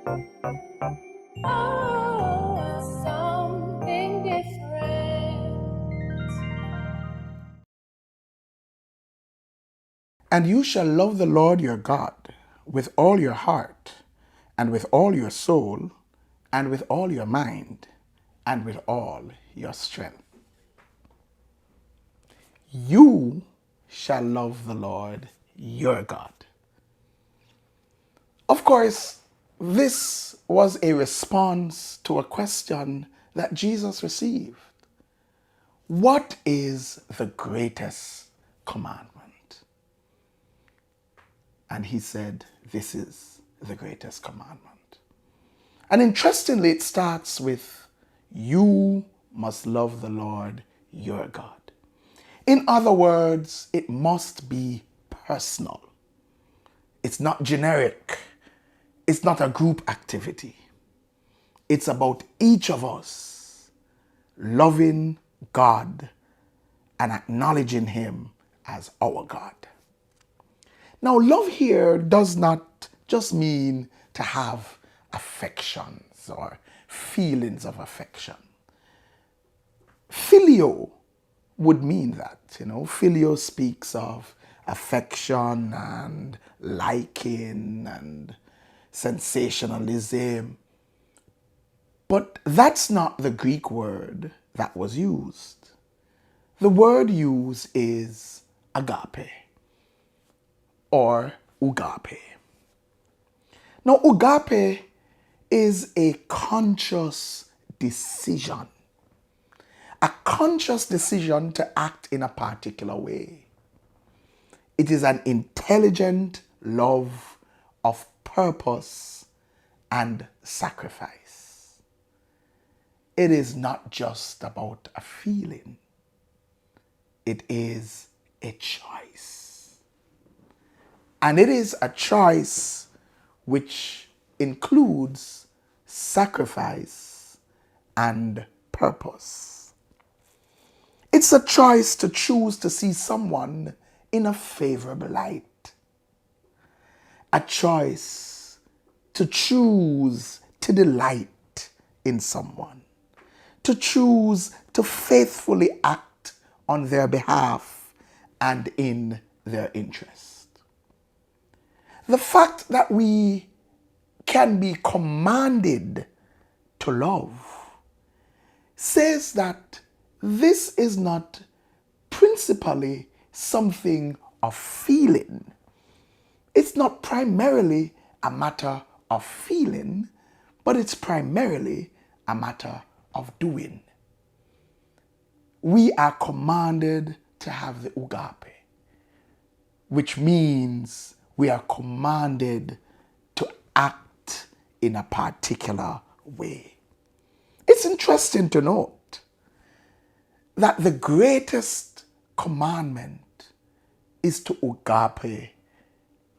Oh, something different. And you shall love the Lord your God with all your heart, and with all your soul, and with all your mind, and with all your strength. You shall love the Lord your God. Of course, this was a response to a question that Jesus received. What is the greatest commandment? And he said, this is the greatest commandment. And interestingly, it starts with, you must love the Lord your God. In other words, it must be personal. It's not generic. It's not a group activity. It's about each of us loving God and acknowledging Him as our God. Now, love here does not just mean to have affections or feelings of affection. Filio would mean that, Filio speaks of affection and liking and sensationalism. But that's not the Greek word that was used. The word used is agape or ugape. Now, ugape is a conscious decision, a conscious decision to act in a particular way. It is an intelligent love of purpose and sacrifice. It is not just about a feeling. It is a choice. And it is a choice which includes sacrifice and purpose. It's a choice to choose to see someone in a favorable light. A choice to choose to delight in someone. To choose to faithfully act on their behalf and in their interest. The fact that we can be commanded to love says that this is not principally something of feeling. It's not primarily a matter of feeling, but it's primarily a matter of doing. We are commanded to have the ugape, which means we are commanded to act in a particular way. It's interesting to note that the greatest commandment is to ugape,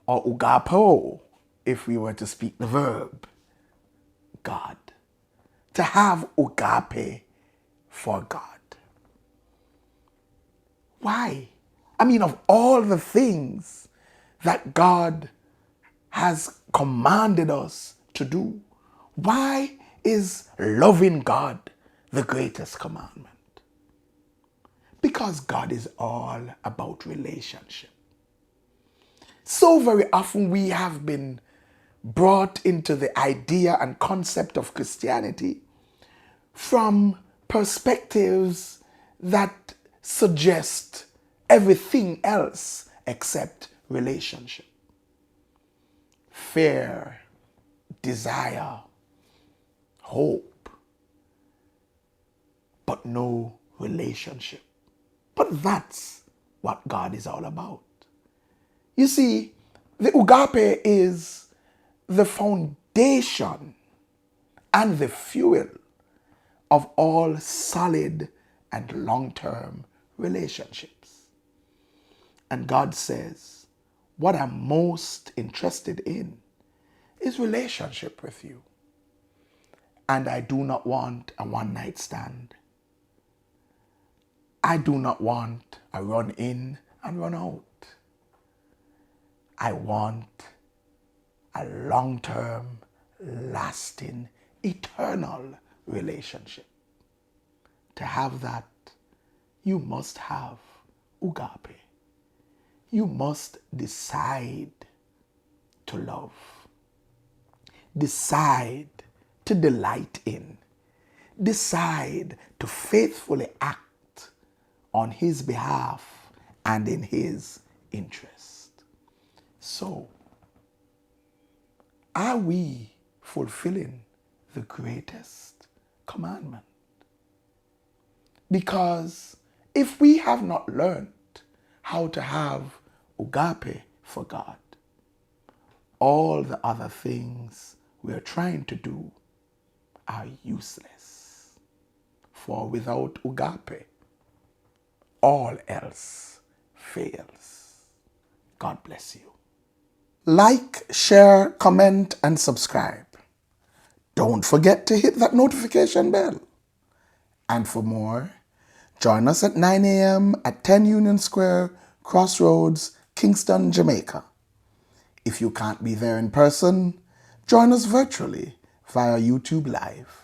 or ugapo, if we were to speak the verb, God. To have ugape for God. Why? I mean, of all the things that God has commanded us to do, why is loving God the greatest commandment? Because God is all about relationship. So very often we have been brought into the idea and concept of Christianity from perspectives that suggest everything else except relationship. Fear, desire, hope, but no relationship. But that's what God is all about. You see, the ugape is the foundation and the fuel of all solid and long-term relationships. And God says, what I'm most interested in is relationship with you. And I do not want a one-night stand. I do not want a run in and run out. I want a long-term, lasting, eternal relationship. To have that, you must have agape. You must decide to love, decide to delight in, decide to faithfully act on His behalf and in His interest. So, are we fulfilling the greatest commandment? Because if we have not learned how to have agape for God, all the other things we are trying to do are useless. For without agape, all else fails. God bless you. Like, share, comment, and subscribe. Don't forget to hit that notification bell. And for more, join us at 9 a.m. at 10 Union Square, Crossroads, Kingston, Jamaica. If you can't be there in person, join us virtually via YouTube Live.